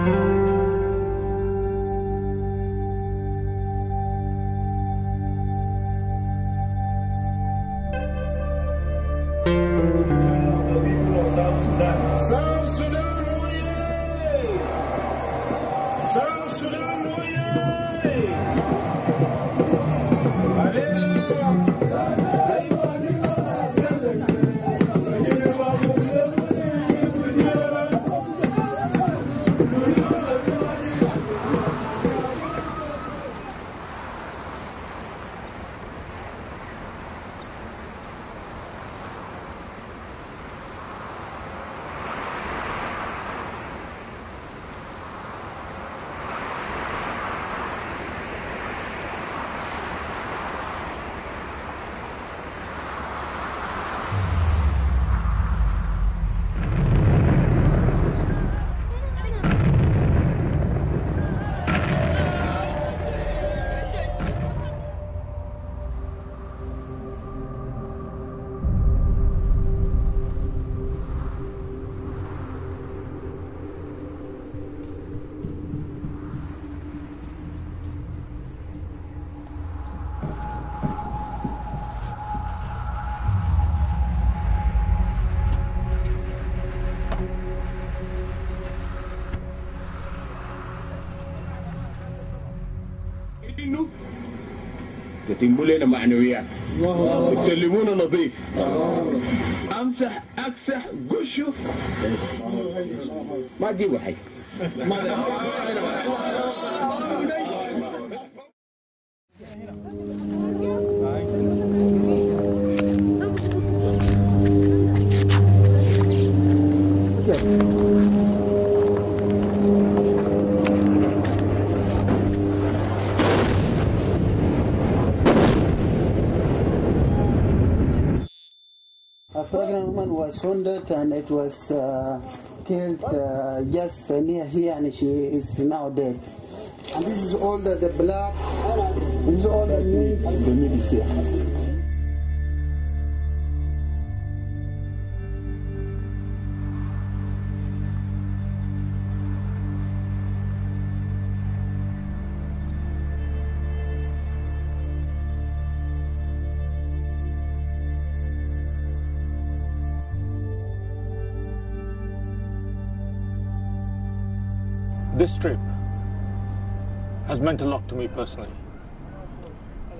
South Sudan, oyez! South Sudan, oyez! Allez تتنبلين معنويات تسلمون نظيف امسح اكسح قشوا ما تجيبوا حي A pregnant woman was wounded and it was killed just near here, and she is now dead. And this is all the blood, this is all the meat. The meat is here. This trip has meant a lot to me personally.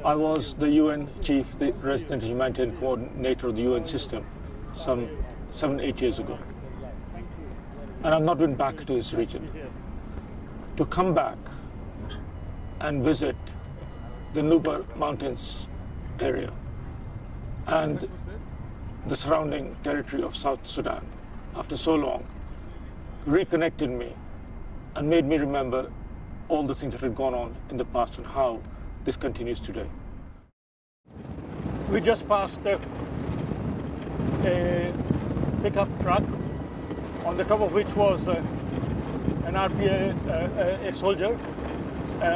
I was the UN chief, the resident humanitarian coordinator of the UN system some 7-8 years ago. And I've not been back to this region. To come back and visit the Nuba Mountains area and the surrounding territory of South Sudan after so long reconnected me and made me remember all the things that had gone on in the past and how this continues today. We just passed a pickup truck on the top of which was an RPA a soldier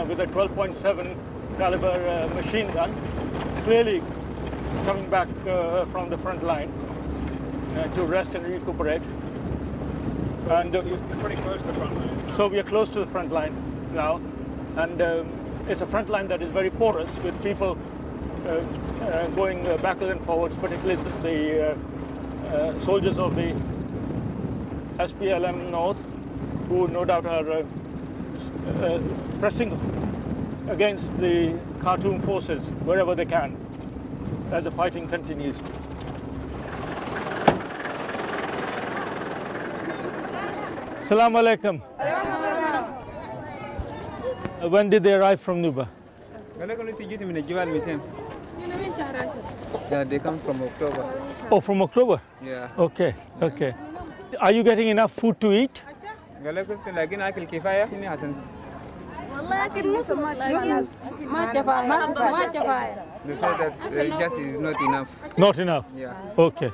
with a 12.7 caliber machine gun, clearly coming back from the front line to rest and recuperate. And you're pretty close to the front line. So we are close to the front line now, and it's a front line that is very porous, with people going backwards and forwards, particularly the soldiers of the SPLM North, who no doubt are pressing against the Khartoum forces wherever they can as the fighting continues. Assalamu alaikum. When did they arrive from Nuba? Yeah, they come from October. Oh, from October? Yeah. Okay, okay. Are you getting enough food to eat? They say that just is not enough. Not enough? Yeah. Okay.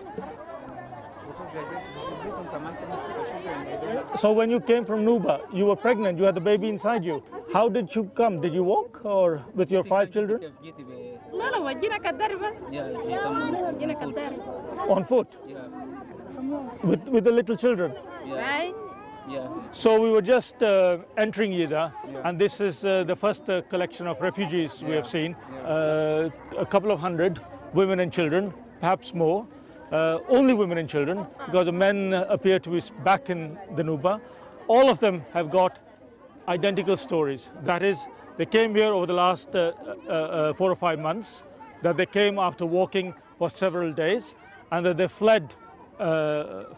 So when you came from Nuba, you were pregnant, you had the baby inside you. How did you come? Did you walk or with your 5 children? On foot? Yeah. With the little children? Yeah. Yeah. So we were just entering Yida, and this is the first collection of refugees we have seen. A couple of hundred women and children, perhaps more. Only women and children, because the men appear to be back in the Nuba. All of them have got identical stories. That is, they came here over the last 4 or 5 months, that they came after walking for several days, and that they fled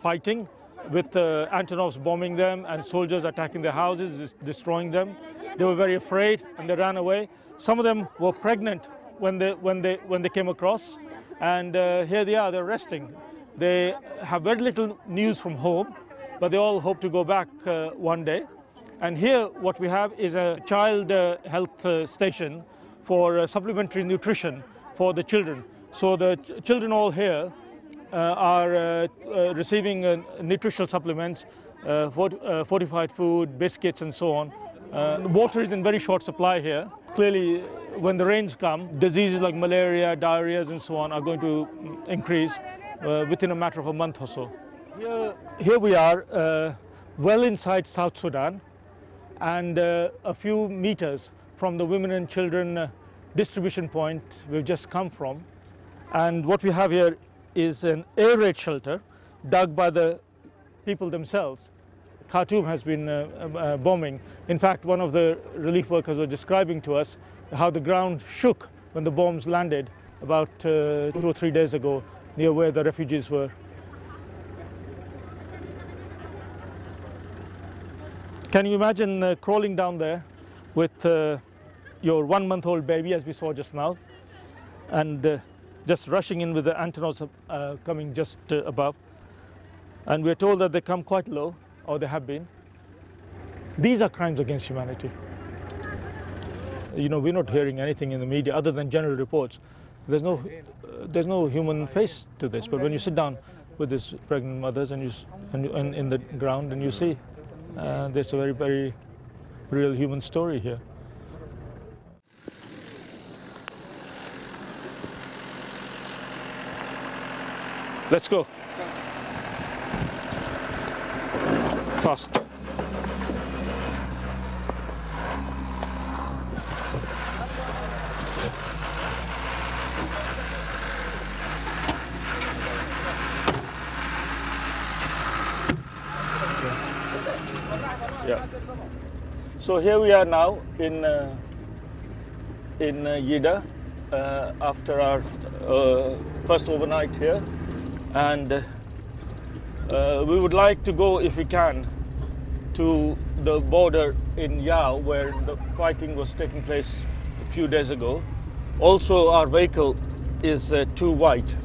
fighting, with Antonovs bombing them and soldiers attacking their houses, destroying them. They were very afraid and they ran away. Some of them were pregnant when they came across, and here they are, they're resting. They have very little news from home, but they all hope to go back one day. And here what we have is a child health station for supplementary nutrition for the children. So the children all here are receiving nutritional supplements, fortified food, biscuits and so on. Water is in very short supply here. Clearly, when the rains come, diseases like malaria, diarrheas and so on are going to increase within a matter of a month or so. Here we are, well inside South Sudan, and a few meters from the women and children distribution point we've just come from. And what we have here is an air raid shelter dug by the people themselves. Khartoum has been bombing. In fact, one of the relief workers was describing to us how the ground shook when the bombs landed about 2 or 3 days ago near where the refugees were. Can you imagine crawling down there with your 1-month-old baby, as we saw just now, and just rushing in with the Antonovs coming just above. And we're told that they come quite low, or they have been. These are crimes against humanity. You know, we're not hearing anything in the media other than general reports. There's no human face to this. But when you sit down with these pregnant mothers and in the ground, and you see there's a very, very real human story here. Let's go. Fast. Yeah. So here we are now in Yida after our first overnight here. And we would like to go, if we can, to the border in Yao, where the fighting was taking place a few days ago. Also, our vehicle is too white.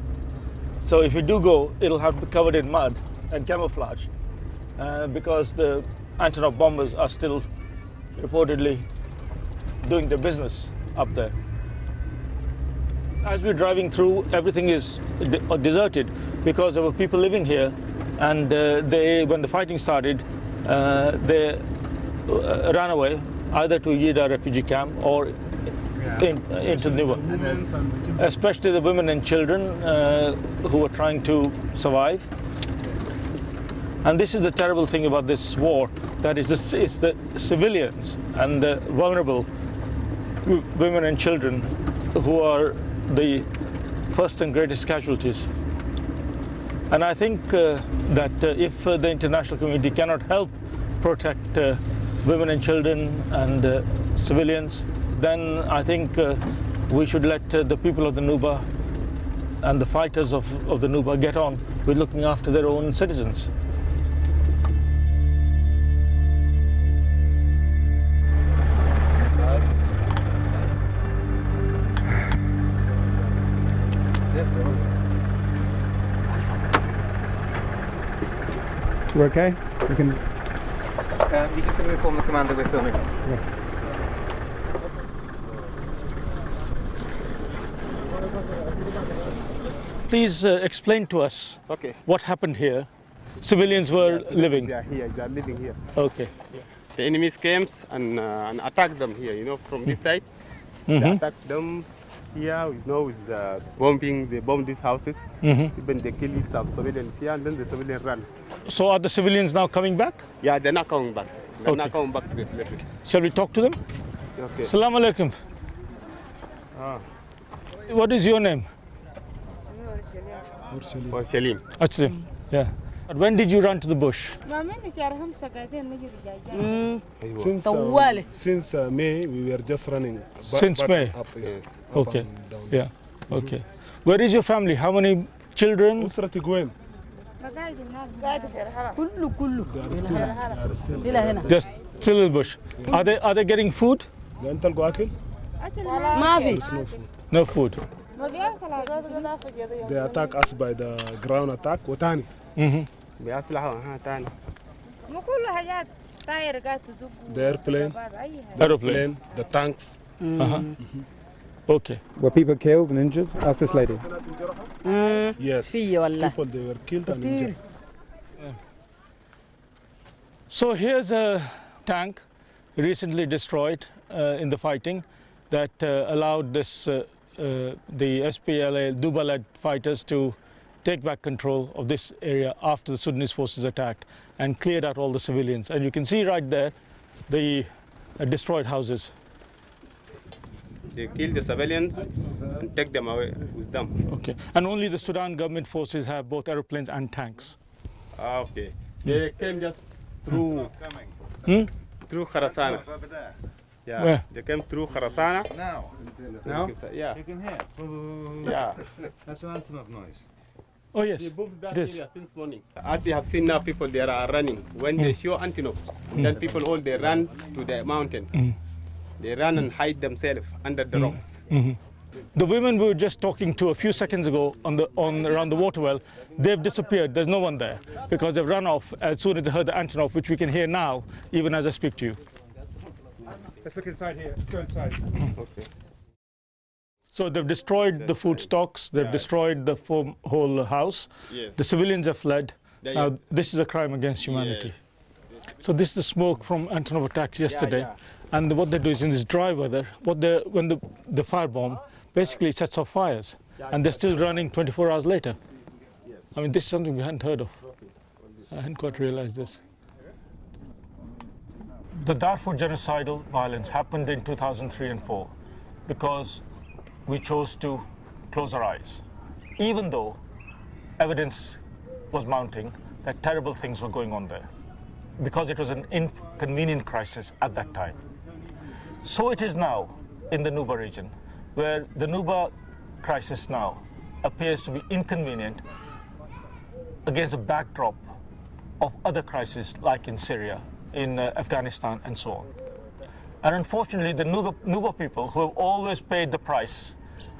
So if we do go, it'll have to be covered in mud and camouflaged, because the Antonov bombers are still reportedly doing their business up there. As we're driving through, everything is deserted because there were people living here, and when the fighting started, they ran away either to Yida refugee camp or into Nuba. Especially the women and children who were trying to survive. And this is the terrible thing about this war, that it's the civilians and the vulnerable women and children who are the first and greatest casualties. And I think that if the international community cannot help protect women and children and civilians, then I think we should let the people of the Nuba and the fighters of the Nuba get on with looking after their own citizens. We're okay? We can... You can inform the commander we're filming. Yeah. Please explain to us what happened here. Civilians were living. They are here, they are living here. Okay. The enemies came and attacked them here, you know, from this side. They attacked them here, we know is bombing. They bomb these houses. Even they kill some civilians here, and then the civilians run. So are the civilians now coming back? Yeah, they're not coming back. They're not coming back to the villages. Shall we talk to them? Okay. Assalamu alaikum. What is your name? Or Shalim. Achlim. Yeah. When did you run to the bush? Since May, we were just running. Since May? Up, yes. Okay. Yeah. Okay. Where is your family? How many children? They're still in the bush. Are they getting food? No food. They attack us by the ground attack. Watani. The airplane, the tanks. Okay. Were people killed and injured? Ask this lady. Yes. People, they were killed and injured. So here's a tank recently destroyed in the fighting that allowed this the SPLA Nuba-led fighters to take back control of this area after the Sudanese forces attacked and cleared out all the civilians. And you can see right there the destroyed houses. They kill the civilians and take them away with them. Okay. And only the Sudan government forces have both aeroplanes and tanks. Okay. They came just through through Kharasana. Yeah. Where? They came through Kharasana. Now? Yeah. You can hear? Yeah. That's an antelope noise. Oh yes. They bombed that It is. area since morning. As they have seen now, people there are running. When they show antelope, then people all they run to the mountains. They run and hide themselves under the rocks. The women we were just talking to a few seconds ago around the water well, they've disappeared. There's no one there because they've run off as soon as they heard the antelope, which we can hear now, even as I speak to you. Let's look inside here. Let's go inside. Okay. So they've destroyed the food stocks, they've destroyed the whole house. Yes. The civilians have fled. Yeah, Now, this is a crime against humanity. Yes. So this is the smoke from Antonov attacks yesterday. And what they do is in this dry weather, when the firebomb basically sets off fires. And they're still running 24 hours later. I mean, this is something we hadn't heard of. I hadn't quite realized this. The Darfur genocidal violence happened in 2003 and 4 because we chose to close our eyes, even though evidence was mounting that terrible things were going on there, because it was an inconvenient crisis at that time. So it is now in the Nuba region, where the Nuba crisis now appears to be inconvenient against a backdrop of other crises like in Syria, in Afghanistan and so on. And unfortunately, the Nuba people, who have always paid the price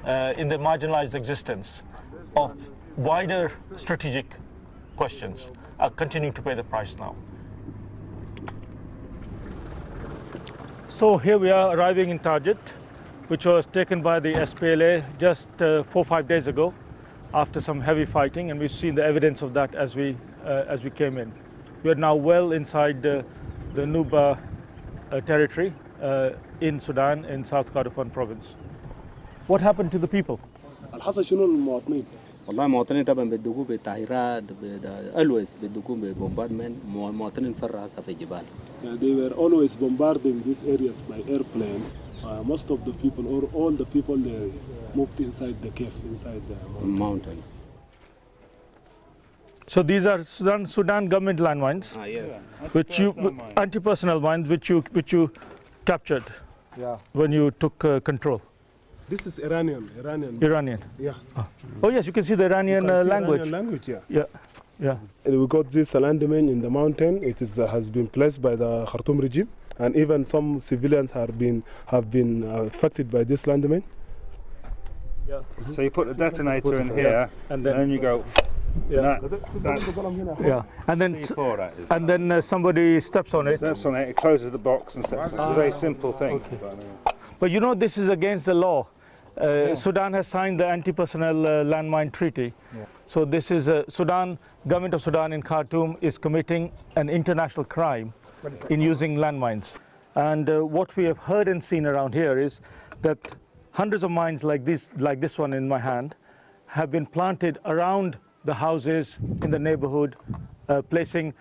in their marginalized existence of wider strategic questions, are continuing to pay the price now. So here we are arriving in Tajit, which was taken by the SPLA just 4 or 5 days ago after some heavy fighting, and we've seen the evidence of that as we came in. We are now well inside the Nuba territory in Sudan, in South Kordofan province. What happened to the people? الحصل شنو للمواطنين؟ والله المواطنين طبعا بيدقوا بالتعيرات always بيدقوا ببومباردمنت مواطنين فروا هسه في الجبال. They were always bombarding these areas by airplane. Most of the people, or all the people, they moved inside the cave, inside the mountains. So these are Sudan government landmines, Yes. which anti-personnel mines, which you captured when you took control. This is Iranian. Yeah. Oh yes, you can see the Iranian language. Iranian language, Yeah. We got this landmine in the mountain. It has been placed by the Khartoum regime, and even some civilians have been affected by this landmine. So you put the detonator in here, and then you go. And then C4 that is. and then somebody steps on it. Steps on it, it closes the box, and it's a very simple thing. But you know, this is against the law. Sudan has signed the anti-personnel landmine treaty. So this is government of Sudan in Khartoum is committing an international crime in using landmines. And what we have heard and seen around here is that Hundreds of mines like this one in my hand have been planted around the houses in the neighborhood, placing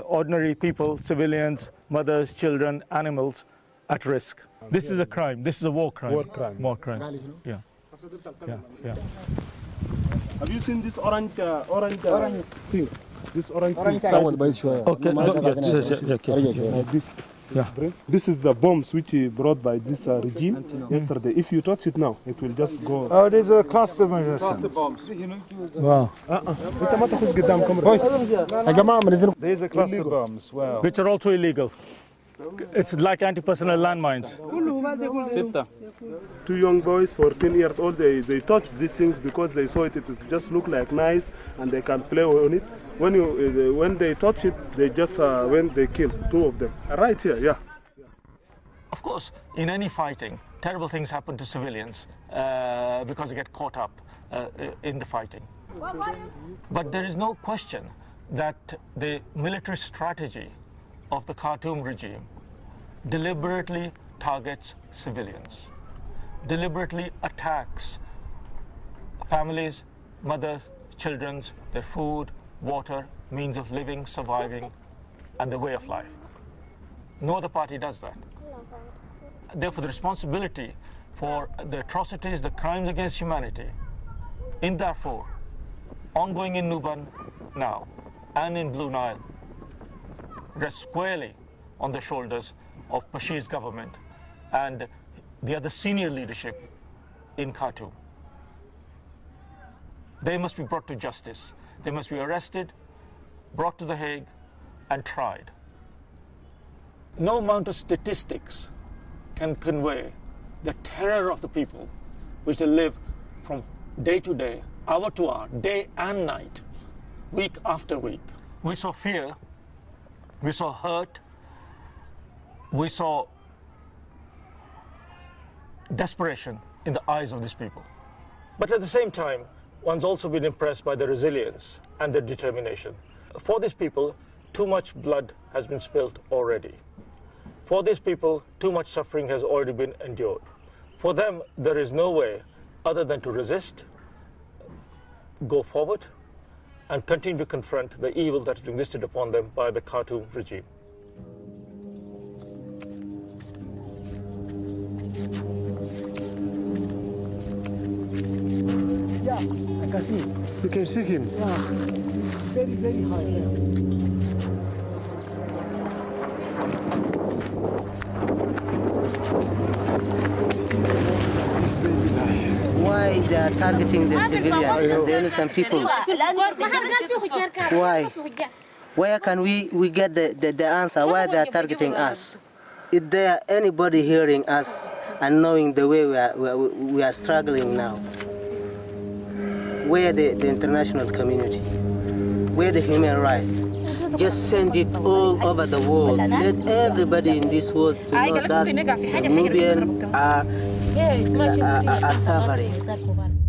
ordinary people, civilians, mothers, children, animals at risk. This is a crime. This is a war crime. War crime. War crime. Yeah. Yeah. Have you seen this orange thing? This orange thing. Okay. This is the bombs which brought by this regime yesterday. If you touch it now, it will just go. Oh, these are cluster munitions. Cluster bombs. Wow. These are cluster bombs. Wow. Which are also illegal. It's like anti-personnel landmines. 2 young boys, 14 years old, they touched these things because they saw it just look like nice and they can play on it. When they touch it, they just when they killed 2 of them. Right here, yeah. Of course, in any fighting, terrible things happen to civilians because they get caught up in the fighting. But there is no question that the military strategy of the Khartoum regime deliberately targets civilians, deliberately attacks families, mothers, children, their food, water, means of living, surviving, and their way of life. No other party does that. Therefore, the responsibility for the atrocities, the crimes against humanity in Darfur, ongoing in Nuba now, and in Blue Nile, rests squarely on the shoulders of Bashir's government and the other senior leadership in Khartoum. They must be brought to justice. They must be arrested, brought to The Hague, and tried. No amount of statistics can convey the terror of the people which they live from day to day, hour to hour, day and night, week after week. We saw fear, we saw hurt, we saw desperation in the eyes of these people. But at the same time, one's also been impressed by their resilience and their determination. For these people, too much blood has been spilled already. For these people, too much suffering has already been endured. For them, there is no way other than to resist, go forward, and continue to confront the evil that has been visited upon them by the Khartoum regime. Yeah, I can see him. You can see him. Yeah, very, very high. Why they are targeting the civilians and the innocent people? Why? Where can we get the answer? Why they are targeting us? Is there anybody hearing us and knowing the way we are struggling now? Where the international community? Where the human rights? Just send it all over the world. Let everybody in this world to know that Nubians are suffering.